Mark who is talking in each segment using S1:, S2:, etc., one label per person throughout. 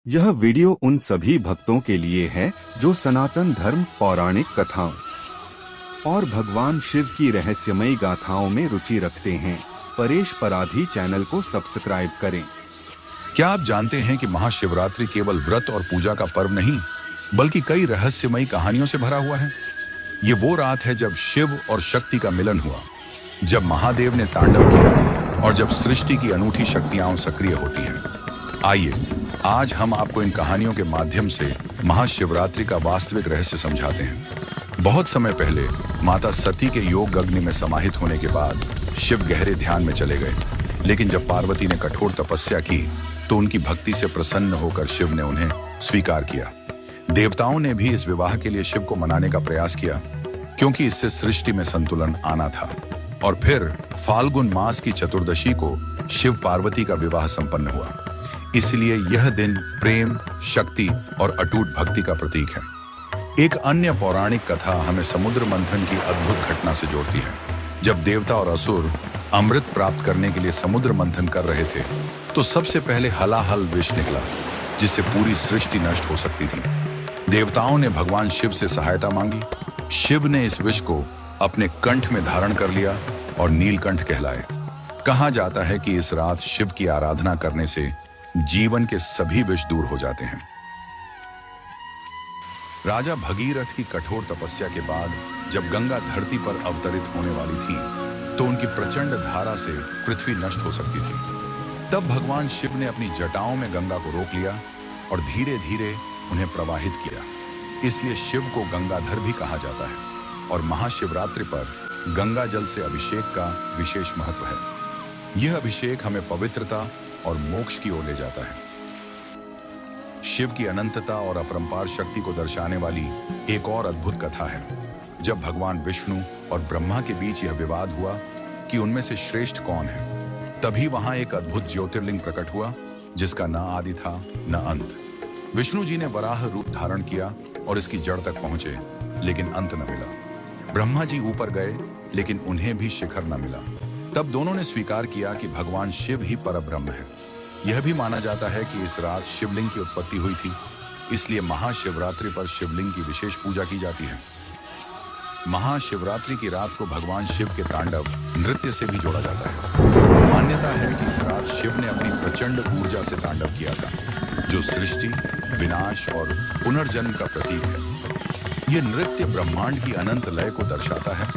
S1: यह वीडियो उन सभी भक्तों के लिए है जो सनातन धर्म, पौराणिक कथाओं और भगवान शिव की रहस्यमयी गाथाओं में रुचि रखते हैं। परेश पराधी चैनल को सब्सक्राइब करें।
S2: क्या आप जानते हैं कि महाशिवरात्रि केवल व्रत और पूजा का पर्व नहीं, बल्कि कई रहस्यमयी कहानियों से भरा हुआ है। ये वो रात है जब शिव और शक्ति का मिलन हुआ, जब महादेव ने तांडव किया और जब सृष्टि की अनूठी शक्तियां सक्रिय होती हैं। आइए आज हम आपको इन कहानियों के माध्यम से महाशिवरात्रि का वास्तविक रहस्य समझाते हैं। बहुत समय पहले माता सती के योग अग्नि में समाहित होने के बाद शिव गहरे ध्यान में चले गए, लेकिन जब पार्वती ने कठोर तपस्या की तो उनकी भक्ति से प्रसन्न होकर शिव ने उन्हें स्वीकार किया। देवताओं ने भी इस विवाह के लिए शिव को मनाने का प्रयास किया, क्योंकि इससे सृष्टि में संतुलन आना था। और फिर फाल्गुन मास की चतुर्दशी को शिव पार्वती का विवाह संपन्न हुआ। इसलिए यह दिन प्रेम, शक्ति और अटूट भक्ति का प्रतीक है। एक अन्य पौराणिक कथा हमें समुद्र मंथन की अद्भुत घटना से जोड़ती है। जब देवता और असुर अमृत प्राप्त करने के लिए समुद्र मंथन कर रहे थे, तो सबसे पहले हलाहल विष निकला, जिससे पूरी सृष्टि नष्ट हो सकती थी। देवताओं ने भगवान शिव से सहायता मांगी। शिव ने इस विष को अपने कंठ में धारण कर लिया और नीलकंठ कहलाए। कहा जाता है कि इस रात शिव की आराधना करने से जीवन के सभी विष दूर हो जाते हैं। राजा भगीरथ की कठोर तपस्या के बाद जब गंगा धरती पर अवतरित होने वाली थी, तो उनकी प्रचंड धारा से पृथ्वी नष्ट हो सकती थी। तब भगवान शिव ने अपनी जटाओं में गंगा को रोक लिया और धीरे धीरे उन्हें प्रवाहित किया। इसलिए शिव को गंगाधर भी कहा जाता है और महाशिवरात्रि पर गंगा जल से अभिषेक का विशेष महत्व है। यह अभिषेक हमें पवित्रता और मोक्ष की ओर ले जाता है। शिव की अनंतता और अपरंपार शक्ति को दर्शाने वाली एक और अद्भुत कथा है। जब भगवान विष्णु और ब्रह्मा के बीच यह विवाद हुआ कि उनमें से श्रेष्ठ कौन है, तभी वहां एक अद्भुत ज्योतिर्लिंग प्रकट हुआ, जिसका न आदि था न अंत। विष्णु जी ने वराह रूप धारण किया और इसकी जड़ तक पहुंचे, लेकिन अंत न मिला। ब्रह्मा जी ऊपर गए, लेकिन उन्हें भी शिखर न मिला। तब दोनों ने स्वीकार किया कि भगवान शिव ही परब्रह्म है। यह भी माना जाता है कि इस रात शिवलिंग की उत्पत्ति हुई थी, इसलिए महाशिवरात्रि पर शिवलिंग की विशेष पूजा की जाती है। महाशिवरात्रि की रात को भगवान शिव के तांडव नृत्य से भी जोड़ा जाता है। मान्यता है कि इस रात शिव ने अपनी प्रचंड ऊर्जा से तांडव किया था, जो सृष्टि, विनाश और पुनर्जन्म का प्रतीक है। यह नृत्य ब्रह्मांड की अनंत लय को दर्शाता है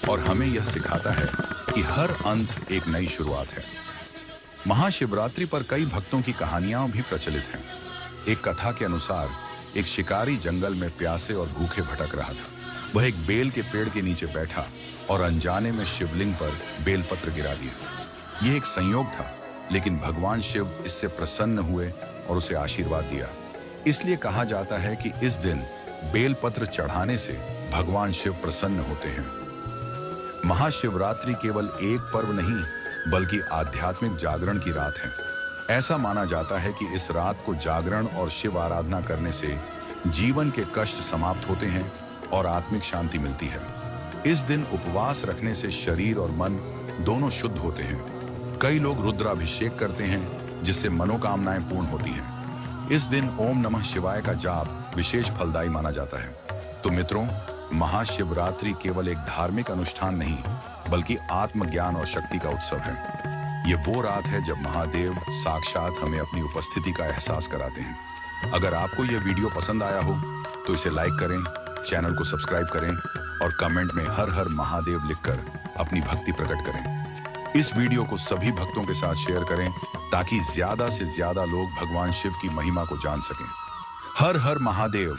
S2: और हमें यह सिखाता है कि हर अंत एक नई शुरुआत है। महाशिवरात्रि पर कई भक्तों की कहानियां भी प्रचलित हैं। एक कथा के अनुसार एक शिकारी जंगल में प्यासे और भूखे भटक रहा था। वह एक बेल के पेड़ के नीचे बैठा और अनजाने में शिवलिंग पर बेलपत्र गिरा दिया। यह एक संयोग था, लेकिन भगवान शिव इससे प्रसन्न हुए और उसे आशीर्वाद दिया। इसलिए कहा जाता है कि इस दिन बेलपत्र चढ़ाने से भगवान शिव प्रसन्न होते हैं। महाशिवरात्रि केवल एक पर्व नहीं, बल्कि आध्यात्मिक जागरण की रात है। ऐसा माना जाता है कि इस रात को जागरण और शिव आराधना करने से जीवन के कष्ट समाप्त होते हैं और आत्मिक शांति मिलती है। इस दिन उपवास रखने से शरीर और मन दोनों शुद्ध होते हैं। कई लोग रुद्राभिषेक करते हैं, जिससे मनोकामनाएं पूर्ण होती हैं। इस दिन ओम नमः शिवाय का जाप विशेष फलदायी माना जाता है। तो मित्रों, महाशिवरात्रि केवल एक धार्मिक अनुष्ठान नहीं, बल्कि आत्मज्ञान और शक्ति का उत्सव है। ये वो रात है जब महादेव साक्षात हमें अपनी उपस्थिति का एहसास कराते हैं। अगर आपको यह वीडियो पसंद आया हो तो इसे लाइक करें, चैनल को सब्सक्राइब करें और कमेंट में हर हर महादेव लिखकर अपनी भक्ति प्रकट करें। इस वीडियो को सभी भक्तों के साथ शेयर करें, ताकि ज्यादा से ज्यादा लोग भगवान शिव की महिमा को जान सकें। हर हर महादेव।